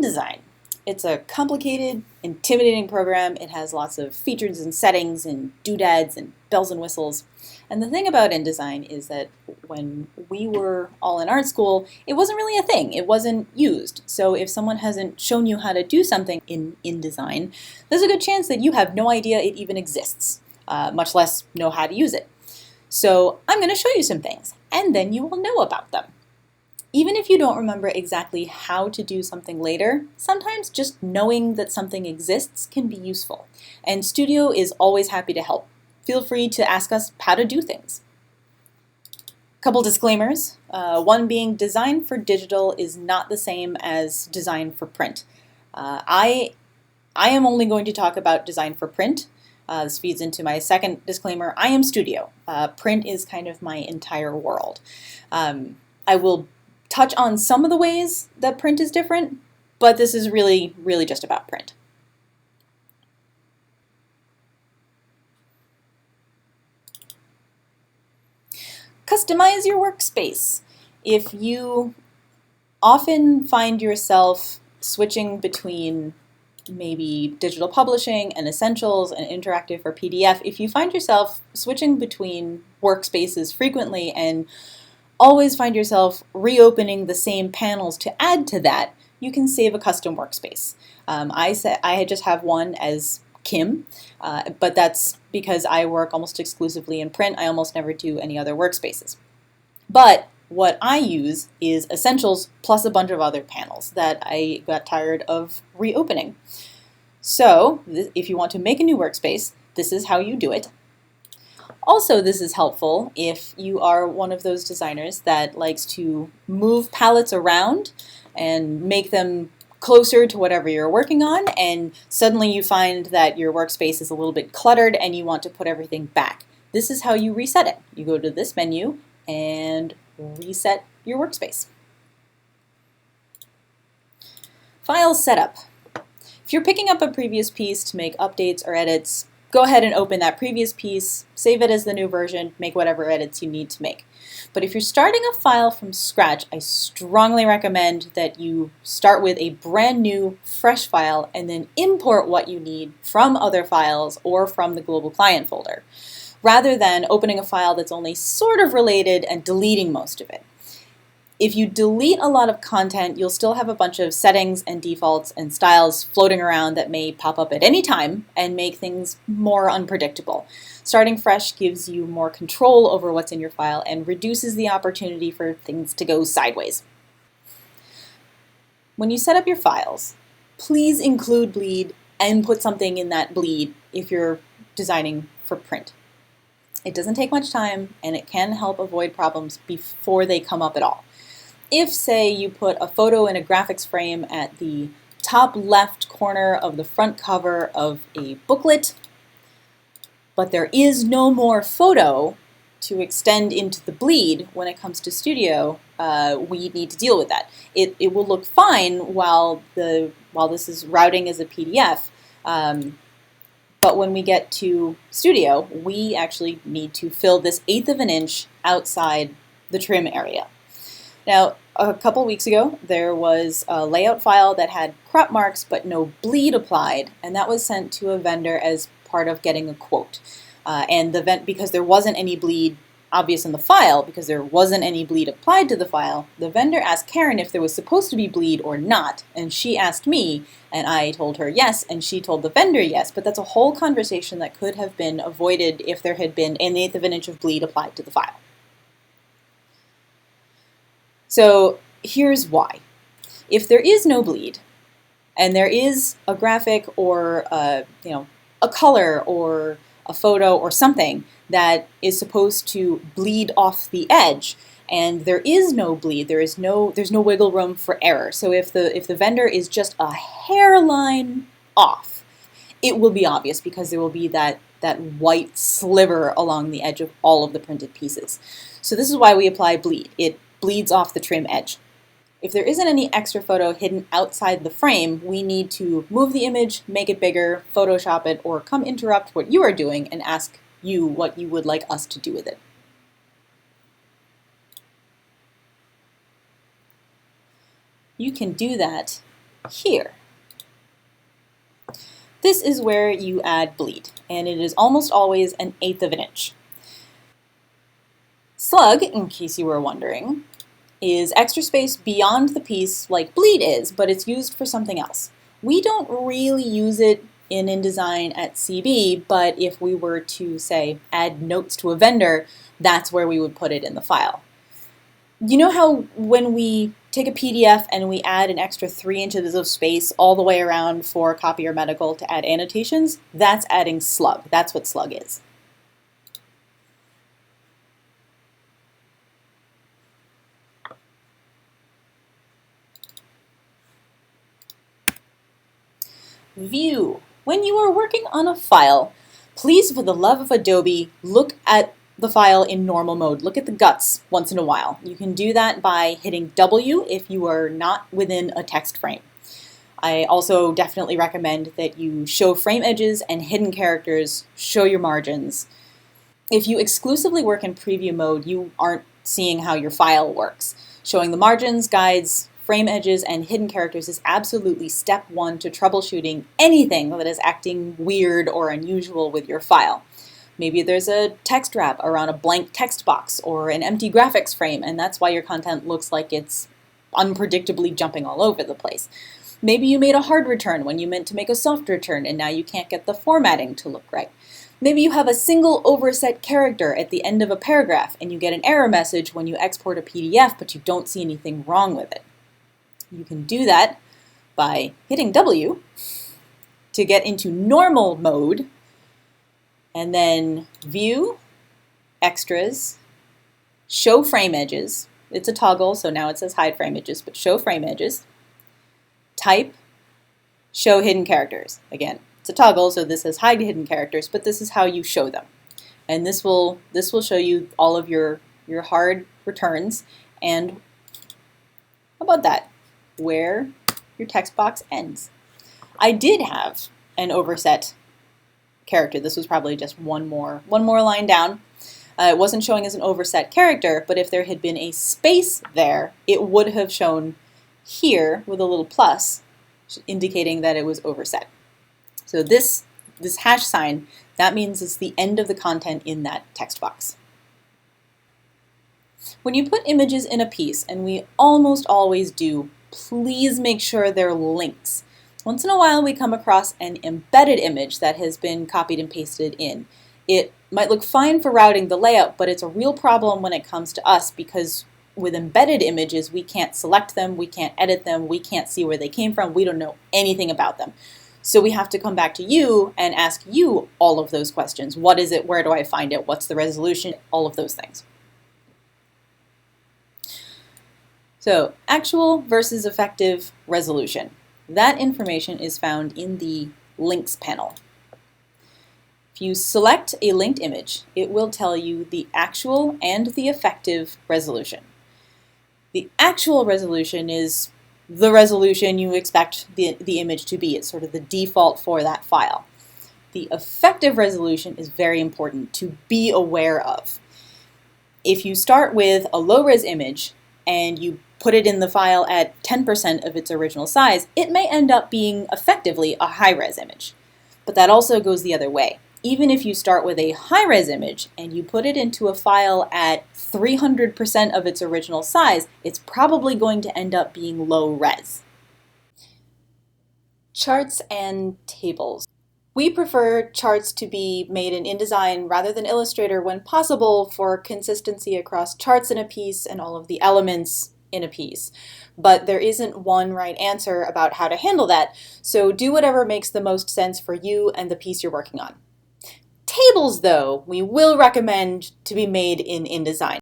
InDesign. It's a complicated, intimidating program. It has lots of features and settings and doodads and bells and whistles. And the thing about InDesign is that when we were all in art school, it wasn't really a thing. It wasn't used. So if someone hasn't shown you how to do something in InDesign, there's a good chance that you have no idea it even exists, much less know how to use it. So I'm going to show you some things, and then you will know about them. Even if you don't remember exactly how to do something later, sometimes just knowing that something exists can be useful. And Studio is always happy to help. Feel free to ask us how to do things. Couple disclaimers. One being design for digital is not the same as design for print. I am only going to talk about design for print. This feeds into my second disclaimer. I am Studio. Print is kind of my entire world. I will touch on some of the ways that print is different, but this is really just about print. Customize your workspace. If you often find yourself switching between maybe digital publishing and essentials and interactive or PDF, if you find yourself switching between workspaces frequently and always find yourself reopening the same panels to add to that, you can save a custom workspace. I just have one as Kim, but that's because I work almost exclusively in print. I almost never do any other workspaces. But what I use is Essentials plus a bunch of other panels that I got tired of reopening. So if you want to make a new workspace, this is how you do it. Also, this is helpful if you are one of those designers that likes to move palettes around and make them closer to whatever you're working on, and suddenly you find that your workspace is a little bit cluttered and you want to put everything back. This is how you reset it. You go to this menu and reset your workspace. File setup. If you're picking up a previous piece to make updates or edits, go ahead and open that previous piece, save it as the new version, make whatever edits you need to make. But if you're starting a file from scratch, I strongly recommend that you start with a brand new, fresh file and then import what you need from other files or from the global client folder, rather than opening a file that's only sort of related and deleting most of it. If you delete a lot of content, you'll still have a bunch of settings and defaults and styles floating around that may pop up at any time and make things more unpredictable. Starting fresh gives you more control over what's in your file and reduces the opportunity for things to go sideways. When you set up your files, please include Bleed and put something in that Bleed if you're designing for print. It doesn't take much time and it can help avoid problems before they come up at all. If, say, you put a photo in a graphics frame at the top left corner of the front cover of a booklet, but there is no more photo to extend into the Bleed when it comes to Studio, we need to deal with that. It will look fine while this is routing as a PDF, but when we get to Studio, we actually need to fill this 1/8 of an inch outside the trim area. Now, a couple weeks ago, there was a layout file that had crop marks but no Bleed applied, and that was sent to a vendor as part of getting a quote. And because there wasn't any Bleed obvious in the file, because there wasn't any Bleed applied to the file, the vendor asked Karen if there was supposed to be Bleed or not, and she asked me, and I told her yes, and she told the vendor yes, but that's a whole conversation that could have been avoided if there had been 1/8 of an inch of Bleed applied to the file. So here's why. If there is no Bleed, and there is a graphic or a color or a photo or something that is supposed to bleed off the edge, and there is no Bleed, there's no wiggle room for error. So if the vendor is just a hairline off, it will be obvious because there will be that white sliver along the edge of all of the printed pieces. So this is why we apply Bleed. It bleeds off the trim edge. If there isn't any extra photo hidden outside the frame, we need to move the image, make it bigger, Photoshop it, or come interrupt what you are doing and ask you what you would like us to do with it. You can do that here. This is where you add bleed, and it is almost always 1/8 of an inch. Slug, in case you were wondering, is extra space beyond the piece like bleed is, but it's used for something else. We don't really use it in InDesign at CB, but if we were to, say, add notes to a vendor, that's where we would put it in the file. You know how when we take a PDF and we add an extra 3 inches of space all the way around for copy or medical to add annotations? That's adding slug. That's what slug is. View. When you are working on a file, please, for the love of Adobe, look at the file in normal mode. Look at the guts once in a while. You can do that by hitting W if you are not within a text frame. I also definitely recommend that you show frame edges and hidden characters, show your margins. If you exclusively work in preview mode, you aren't seeing how your file works. Showing the margins, guides, frame edges, and hidden characters is absolutely step 1 to troubleshooting anything that is acting weird or unusual with your file. Maybe there's a text wrap around a blank text box or an empty graphics frame, and that's why your content looks like it's unpredictably jumping all over the place. Maybe you made a hard return when you meant to make a soft return, and now you can't get the formatting to look right. Maybe you have a single overset character at the end of a paragraph, and you get an error message when you export a PDF, but you don't see anything wrong with it. You can do that by hitting W to get into normal mode, and then View, Extras, Show Frame Edges. It's a toggle, so now it says Hide Frame Edges, but Show Frame Edges. Type, Show Hidden Characters. Again, it's a toggle, so this says Hide Hidden Characters, but this is how you show them. And this will show you all of your hard returns, and how about that? Where your text box ends. I did have an overset character. This was probably just one more line down. It wasn't showing as an overset character, but if there had been a space there, it would have shown here with a little plus, indicating that it was overset. So this hash sign, that means it's the end of the content in that text box. When you put images in a piece, and we almost always do, please make sure they're links. Once in a while we come across an embedded image that has been copied and pasted in. It might look fine for routing the layout, but it's a real problem when it comes to us because with embedded images we can't select them, we can't edit them, we can't see where they came from, we don't know anything about them. So we have to come back to you and ask you all of those questions. What is it? Where do I find it? What's the resolution? All of those things. So, actual versus effective resolution. That information is found in the Links panel. If you select a linked image, it will tell you the actual and the effective resolution. The actual resolution is the resolution you expect the image to be. It's sort of the default for that file. The effective resolution is very important to be aware of. If you start with a low-res image and you put it in the file at 10% of its original size, it may end up being effectively a high-res image. But that also goes the other way. Even if you start with a high-res image and you put it into a file at 300% of its original size, it's probably going to end up being low-res. Charts and tables. We prefer charts to be made in InDesign rather than Illustrator when possible for consistency across charts in a piece and all of the elements in a piece. But there isn't one right answer about how to handle that, so do whatever makes the most sense for you and the piece you're working on. Tables, though, we will recommend to be made in InDesign.